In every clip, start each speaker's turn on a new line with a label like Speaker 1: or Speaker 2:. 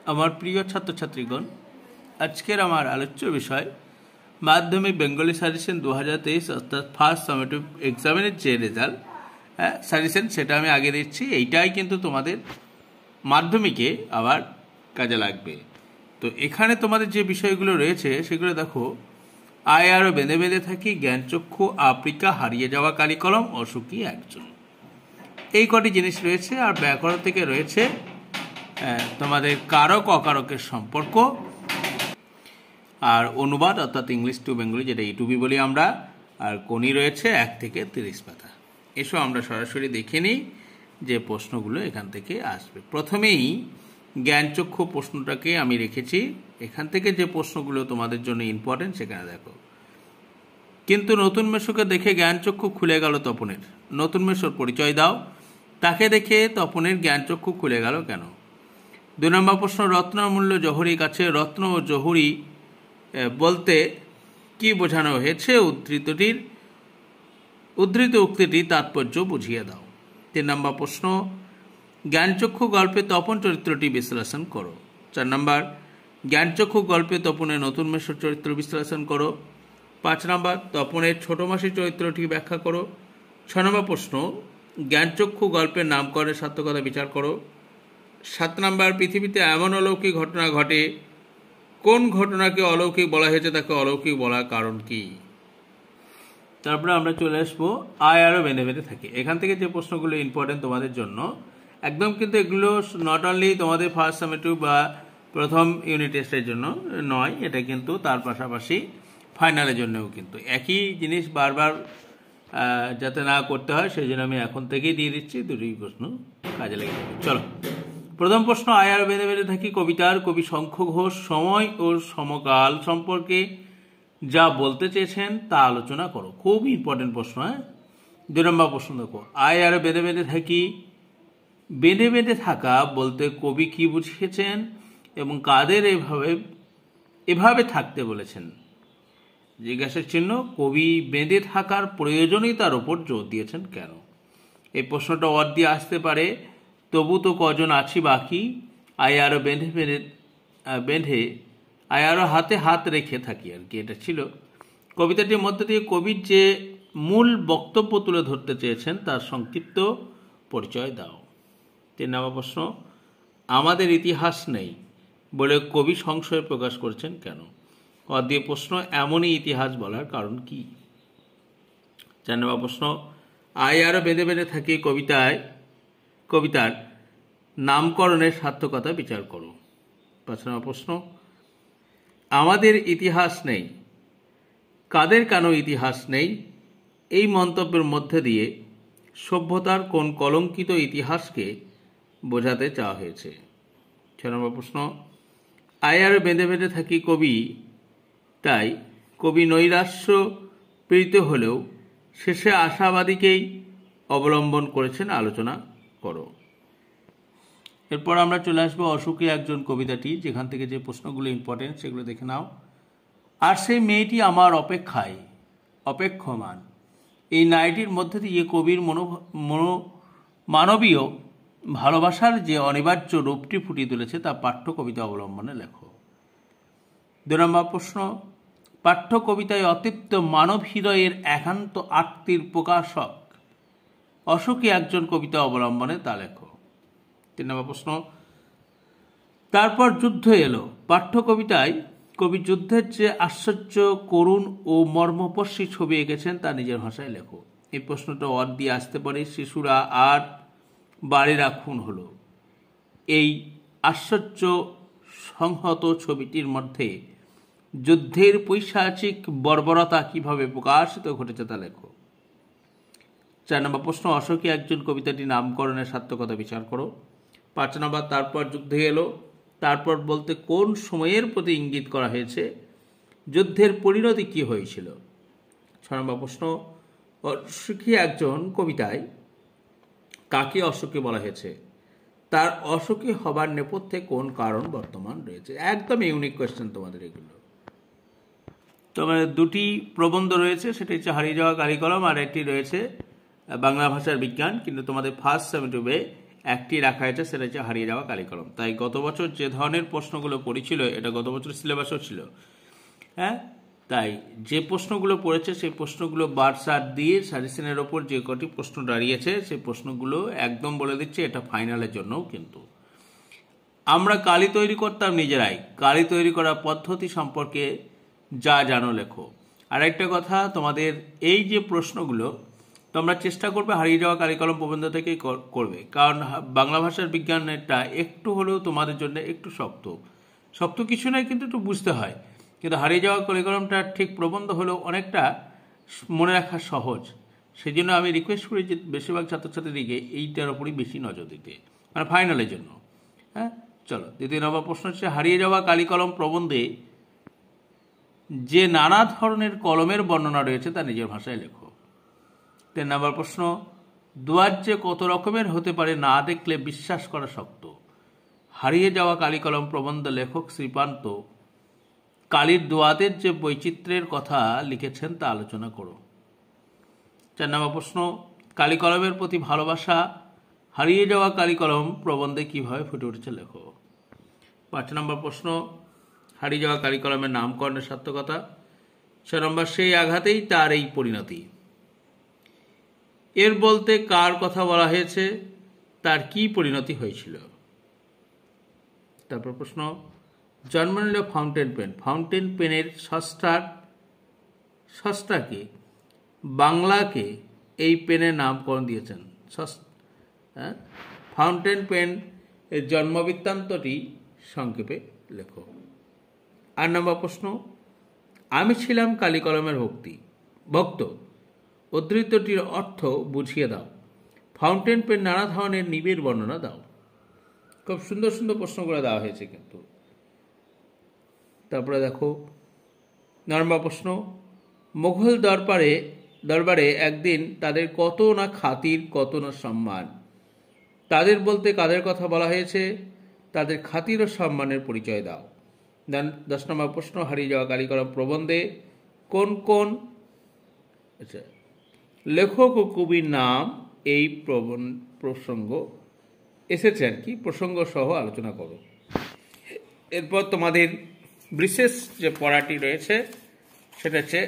Speaker 1: আমার প্রিয় ছাত্রছাত্রীগণ, আজকের আমার আলোচ্য বিষয় মাধ্যমিক বেঙ্গলি সাজেশন 2023 অর্থাৎ ফার্স্ট সামেটিভ এক্সামিনের যে রেজাল্ট সাজেশন সেটা আমি আগে দিচ্ছি। এইটাই কিন্তু তোমাদের মাধ্যমিকে আবার কাজে লাগবে। তো এখানে তোমাদের যে বিষয়গুলো রয়েছে সেগুলো দেখো। আয় আরও বেঁধে বেঁধে থাকি, জ্ঞানচক্ষু, আফ্রিকা, হারিয়ে যাওয়া কালিকলম, অসুখী একজন, এই কটি জিনিস রয়েছে। আর ব্যাকরণ থেকে রয়েছে তোমাদের কারক অকারকের সম্পর্ক, আর অনুবাদ অর্থাৎ ইংলিশ টু বেঙ্গলি, যেটা ইটুবি বলি আমরা, আর কোনি রয়েছে 1 থেকে 30 পাতা। এসো আমরা সরাসরি দেখে নিই যে প্রশ্নগুলো এখান থেকে আসবে। প্রথমেই জ্ঞানচক্ষু প্রশ্নটাকে আমি রেখেছি। এখান থেকে যে প্রশ্নগুলো তোমাদের জন্য ইম্পর্টেন্ট সেখানে দেখো। কিন্তু নতুন মেশোকে দেখে জ্ঞানচক্ষু খুলে গেল তপনের। নতুন মেশোর পরিচয় দাও। তাকে দেখে তপনের জ্ঞানচক্ষু খুলে গেল কেন? 2 নম্বর প্রশ্ন, রত্নমূল্য জহুরি কাছে। রত্ন ও জহুরি বলতে কি বোঝানো হয়েছে? উদ্ধৃত উক্তিটির তাৎপর্য বুঝিয়ে দাও। 3 নম্বর প্রশ্ন, জ্ঞানচক্ষু গল্পে তপন চরিত্রটি বিশ্লেষণ করো। 4 নম্বর, জ্ঞানচক্ষু গল্পে তপনের নতুন মেশোর চরিত্র বিশ্লেষণ করো। 5 নম্বর, তপনের ছোট মাসির চরিত্রটি ব্যাখ্যা করো। 6 নম্বর প্রশ্ন, জ্ঞানচক্ষু গল্পের নামকরণের সার্থকতা বিচার করো। 7 নম্বর, পৃথিবীতে এমন অলৌকিক ঘটনা ঘটে, কোন ঘটনাকে অলৌকিক বলা হয়েছে, তাকে অলৌকিক বলার কারণ কি? তারপরে আমরা চলে আসবো আয় আরও বেঁধে বেঁধে থাকি। এখান থেকে যে প্রশ্নগুলো ইম্পর্টেন্ট তোমাদের জন্য একদম, কিন্তু এগুলো নট অনলি তোমাদের ফার্স্ট সামেটিভ বা প্রথম ইউনিট টেস্টের জন্য নয়, এটা কিন্তু তার পাশাপাশি ফাইনালের জন্যও কিন্তু একই জিনিস বারবার যাতে না করতে হয় সেই জন্য আমি এখন থেকেই দিয়ে দিচ্ছি। দুটোই প্রশ্ন কাজে লেগে যাবে। চলো, প্রথম প্রশ্ন, আয় আরও বেঁধে বেঁধে থাকি কবিতার কবি শঙ্খ ঘোষ সময় ও সমকাল সম্পর্কে যা বলতে চেয়েছেন তা আলোচনা করো। খুব ইম্পর্টেন্ট প্রশ্ন। 2 নম্বর প্রশ্ন দেখো, আয় আরও বেঁধে বেঁধে থাকি, বেঁধে বেঁধে থাকা বলতে কবি কি বুঝিয়েছেন এবং কাদের এভাবে থাকতে বলেছেন? জিজ্ঞাসার চিহ্ন। কবি বেঁধে থাকার প্রয়োজনীয়তার ওপর জোর দিয়েছেন কেন? এই প্রশ্নটা অর দিয়ে আসতে পারে। তবু তো কজন আছি বাকি, আয় আরও বেঁধে আয় আরও হাতে হাত রেখে থাকি, আর কি এটা ছিল। কবিতাটির মধ্যে দিয়ে কবির যে মূল বক্তব্য তুলে ধরতে চেয়েছেন তার সংক্ষিপ্ত পরিচয় দাও। 3 নম্বর প্রশ্ন, আমাদের ইতিহাস নেই বলে কবি সংশয় প্রকাশ করেছেন কেন? অদ্বিতীয় প্রশ্ন, এমনই ইতিহাস বলার কারণ কি? 4 নম্বর প্রশ্ন, আয় আরও বেঁধে বেঁধে থাকি কবিতার নামকরণের সার্থকতা বিচার করো। 5 নম্বর প্রশ্ন, আমাদের ইতিহাস নেই, কাদের কেন ইতিহাস নেই? এই মন্তব্যের মধ্যে দিয়ে সভ্যতার কোন কলঙ্কিত ইতিহাসকে বোঝাতে চাওয়া হয়েছে? 6 নম্বর প্রশ্ন, আয় আরও বেঁধে বেঁধে থাকি তাই কবি নৈরাশ্য পীড়িত হলেও শেষে আশাবাদীকেই অবলম্বন করেছেন, আলোচনা করো। এরপর আমরা চলে আসবো অসুখী একজন কবিতাটি, যেখান থেকে যে প্রশ্নগুলো ইম্পর্টেন্ট সেগুলো দেখে নাও। আর সেই মেয়েটি আমার অপেক্ষমান, এই নাইটির মধ্যে দিয়ে কবির মানবীয় ভালোবাসার যে অনিবার্য রূপটি ফুটিয়ে তুলেছে তা পাঠ্য কবিতা অবলম্বনে লেখো। 2 নম্বর প্রশ্ন, পাঠ্য কবিতায় অতৃপ্ত মানব হৃদয়ের একান্ত আত্মীর প্রকাশক অসুখী একজন কবিতা অবলম্বনে তা লেখো। 3 নম্বর প্রশ্ন, তারপর যুদ্ধ এলো। পাঠ্য কবিতায় কবি যুদ্ধের যে আশ্চর্য, করুণ ও মর্মস্পর্শী ছবি এঁকেছেন তা নিজের ভাষায় লেখো। এই প্রশ্নটা অর দিয়ে আসতে পারে। শিশুরা আর বাড়ির খুন হলো, এই আশ্চর্য সংহত ছবিটির মধ্যে যুদ্ধের পৈশাচিক বর্বরতা কিভাবে প্রকাশিত ঘটেছে তা লেখো। 4 নম্বর প্রশ্ন, অসুখী একজন কবিতাটি নামকরণের সার্থকতা বিচার করো। 5 নম্বর, তারপর যুদ্ধ এলো, তারপর বলতে কোন সময়ের প্রতি ইঙ্গিত করা হয়েছে? যুদ্ধের পরিণতি কি হয়েছিল? 6 নম্বর প্রশ্ন, অসুখী একজন কবিতায় কাকে অসুখী বলা হয়েছে? তার অসুখী হবার নেপথ্যে কোন কারণ বর্তমান রয়েছে? একদম ইউনিক কোয়েশ্চেন তোমাদের এগুলো। তোমাদের 2টি প্রবন্ধ রয়েছে, সেটা হচ্ছে হারিয়ে যাওয়া কালিকলম, আর একটি রয়েছে বাংলা ভাষার বিজ্ঞান। কিন্তু তোমাদের ফার্স্ট সামেটিভে একটি রাখা হয়েছে, সেটা হচ্ছে হারিয়ে যাওয়া কালিকলম। তাই গত বছর যে ধরনের প্রশ্নগুলো পড়েছিল, এটা গত বছর সিলেবাসও ছিল। হ্যাঁ, তাই যে প্রশ্নগুলো পড়েছে সেই প্রশ্নগুলো বারসার দিয়ে সাজেশনের ওপর যে কটি প্রশ্ন দাঁড়িয়েছে সেই প্রশ্নগুলো একদম বলে দিচ্ছে এটা ফাইনালের জন্যও। কিন্তু আমরা কালি তৈরি করতাম নিজেরাই, কালি তৈরি করার পদ্ধতি সম্পর্কে যা জানো লেখো। আর একটা কথা, তোমাদের এই যে প্রশ্নগুলো তোমরা চেষ্টা করবে হারিয়ে যাওয়া কালিকলম প্রবন্ধ থেকেই করবে, কারণ বাংলা ভাষার বিজ্ঞানটা একটু হলেও তোমাদের জন্য একটু শক্ত। শক্ত কিছু নয়, কিন্তু একটু বুঝতে হয়। কিন্তু হারিয়ে যাওয়া কালিকলমটা ঠিক প্রবন্ধ হলেও অনেকটা মনে রাখা সহজ। সেই জন্য আমি রিকোয়েস্ট করি যে বেশিরভাগ ছাত্রছাত্রীদেরকে এইটার ওপরই বেশি নজর দিতে, মানে ফাইনালের জন্য। হ্যাঁ, চলো দ্বিতীয় নম্বর প্রশ্ন হচ্ছে হারিয়ে যাওয়া কালিকলম প্রবন্ধে যে নানা ধরনের কলমের বর্ণনা রয়েছে তা নিজের ভাষায় লেখো। 3 নম্বর প্রশ্ন, দোয়াত যে কত রকমের হতে পারে না দেখলে বিশ্বাস করা শক্ত। হারিয়ে যাওয়া কালিকলম প্রবন্ধ লেখক শ্রীপান্ত কালির দোয়াতের যে বৈচিত্র্যের কথা লিখেছেন তা আলোচনা করো। 4 নম্বর প্রশ্ন, কালিকলমের প্রতি ভালোবাসা হারিয়ে যাওয়া কালিকলম প্রবন্ধে কিভাবে ফুটে উঠেছে লেখো। 5 নম্বর প্রশ্ন, হারিয়ে যাওয়া কালিকলমের নামকরণের সার্থকতা। 6 নম্বর, সেই আঘাতেই তার এই পরিণতি। এর বলতে কার কথা বলা হয়েছে, তার কি পরিণতি হয়েছিল। তারপর প্রশ্ন, জন্ম নিল ফাউন্টেন পেন। ফাউন্টেন পেনের স্রষ্টাকে বাংলাকে এই পেনের নামকরণ দিয়েছেন। ফাউন্টেন পেন এর জন্মবৃত্তান্তটি সংক্ষেপে লেখো। 8 নম্বর প্রশ্ন, আমি ছিলাম কালিকলমের ভক্ত। উদ্ধৃতটির অর্থ বুঝিয়ে দাও। ফাউন্টেন পেন নানা ধরনের নিবিড় বর্ণনা দাও। খুব সুন্দর সুন্দর প্রশ্নগুলো দেওয়া হয়েছে কিন্তু। তারপরে দেখো 9 নম্বর প্রশ্ন, মুঘল দরবারে একদিন তাদের কত না খাতির, কত না সম্মান। তাদের বলতে কাদের কথা বলা হয়েছে, তাদের খাতির ও সম্মানের পরিচয় দাও। 10 নম্বর প্রশ্ন, হারিয়ে যাওয়া কালিকলম প্রবন্ধে কোন কোন লেখক ও কবির নাম এই প্রসঙ্গ এসেছে আর কি, প্রসঙ্গ সহ আলোচনা করো। এরপর তোমাদের বিশেষ যে পড়াটি রয়েছে সেটা হচ্ছে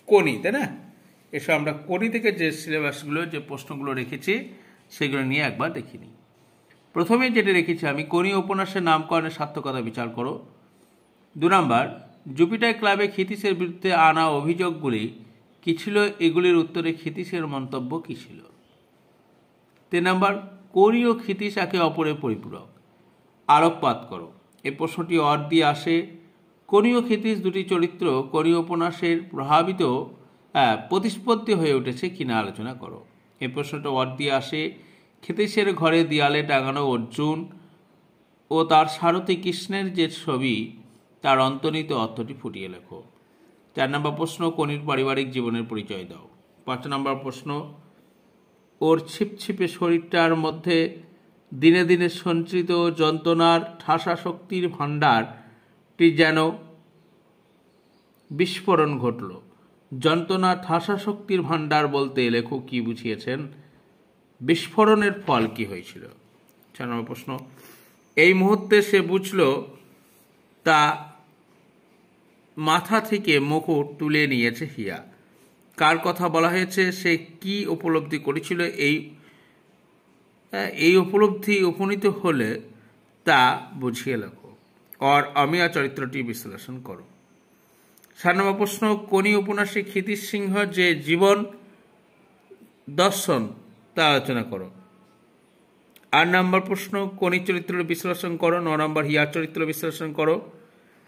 Speaker 1: কোনি, তাই না? এসব আমরা কোনি থেকে যে সিলেবাসগুলো, যে প্রশ্নগুলো রেখেছি সেগুলো নিয়ে একবার দেখে নিই। প্রথমে যেটা রেখেছি আমি, কোনি উপন্যাসের নামকরণের সার্থকতা বিচার করো। 2 নম্বর, জুপিটার ক্লাবে ক্ষিতীশের বিরুদ্ধে আনা অভিযোগগুলি কি ছিল, এগুলির উত্তরে ক্ষিতীশের মন্তব্য কি ছিল। 3 নম্বর, কোনি ও ক্ষিতীশ একে অপরের পরিপূরক, আলোকপাত করো। এই প্রশ্নটি অর দিয়ে আসে। কোনি ও ক্ষিতীশ দুটি চরিত্র কোনি উপন্যাসের প্রতিস্পর্ধী হয়ে উঠেছে কিনা আলোচনা করো। এই প্রশ্নটা অর দিয়ে আসে। ক্ষিতীশের ঘরে দেয়ালে টাঙানো অর্জুন ও তার সারথি কৃষ্ণের যে ছবি, তার অন্তর্নিহিত অর্থটি ফুটিয়ে লেখো। 4 নম্বর প্রশ্ন, কোনির পারিবারিক জীবনের পরিচয় দাও। 5 নম্বর প্রশ্ন, ওর ছিপছিপে শরীরটার মধ্যে দিনে দিনে সঞ্চিত যন্ত্রণার ঠাসা শক্তির ভাণ্ডারটি যেন বিস্ফোরণ ঘটল। যন্ত্রণা ঠাসা শক্তির ভাণ্ডার বলতে লেখক কি বুঝিয়েছেন, বিস্ফোরণের ফল কি হয়েছিল। 6 নম্বর প্রশ্ন, এই মুহূর্তে সে বুঝল তা মাথা থেকে মুকুট তুলে নিয়েছে হিয়া। কার কথা বলা হয়েছে, সে কি উপলব্ধি করেছিল, এই উপলব্ধি উপনীত হলে তা বুঝিয়ে লেখো। আর অমিয়া চরিত্রটি বিশ্লেষণ করো। 7 নম্বর প্রশ্ন, কোনি উপন্যাসে ক্ষিতীশ সিংহ যে জীবন দর্শন তা আলোচনা করো। 8 নম্বর প্রশ্ন, কোনি চরিত্র বিশ্লেষণ করো। 9 নম্বর, হিয়ার চরিত্র বিশ্লেষণ করো।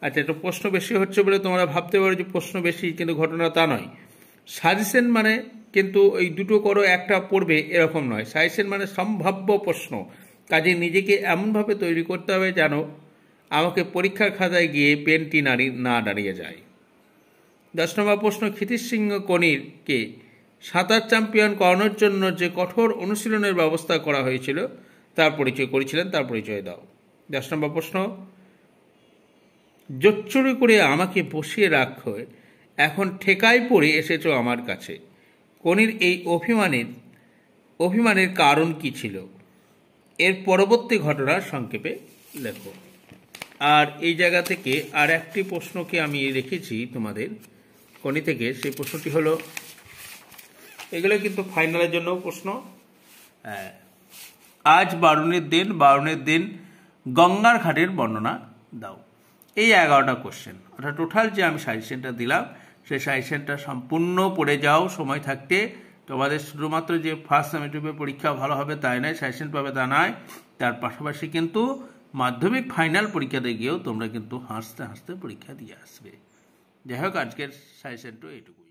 Speaker 1: আচ্ছা, এটা প্রশ্ন বেশি হচ্ছে বলে তোমরা ভাবতে পারো যে প্রশ্ন বেশি, কিন্তু ঘটনা তা নয়। সাজেশন মানে কিন্তু এই দুটো করো একটা পড়বে এরকম নয়। সাজেশন মানে সম্ভাব্য প্রশ্ন, কাজে নিজেকে এমনভাবে তৈরি করতে হবে যেন আমাকে পরীক্ষার খাতায় গিয়ে পেনটি না দাঁড়িয়ে যায়। 10 নম্বর প্রশ্ন, ক্ষিতীশ সিংহ কোনিরকে সাঁতার চ্যাম্পিয়ন করানোর জন্য যে কঠোর অনুশীলনের ব্যবস্থা করা হয়েছিল তার পরিচয় দাও। 10 নম্বর প্রশ্ন, জোচ্চুরি করে আমাকে বসিয়ে রাখো, এখন ঠেকায় পড়ে এসেছো আমার কাছে। কোনির এই অভিমানের কারণ কি ছিল। এর পরবর্তী ঘটনা সংক্ষেপে লেখো। আর এই জায়গা থেকে আর একটি প্রশ্নকে আমি রেখেছি তোমাদের কোনি থেকে, সেই প্রশ্নটি হলো, এগুলো কিন্তু ফাইনালের জন্য প্রশ্ন। আজ বারুণের দিন গঙ্গার ঘাটের বর্ণনা দাও। এই 11টা কোশ্চেন, অর্থাৎ টোটাল যে আমি সাজেশনটা দিলাম সেই সাজেশনটা সম্পূর্ণ পড়ে যাও সময় থাকতে। তোমাদের শুধুমাত্র যে ফার্স্ট সেমিস্টারে পরীক্ষা ভালো হবে তাই নয়, সাজেশন পাবে তা নয়, তার পাশাপাশি কিন্তু মাধ্যমিক ফাইনাল পরীক্ষাতে গিয়েও তোমরা কিন্তু হাসতে হাসতে পরীক্ষা দিয়ে আসবে। যাই হোক, আজকের সাজেশনটা এইটুকুই।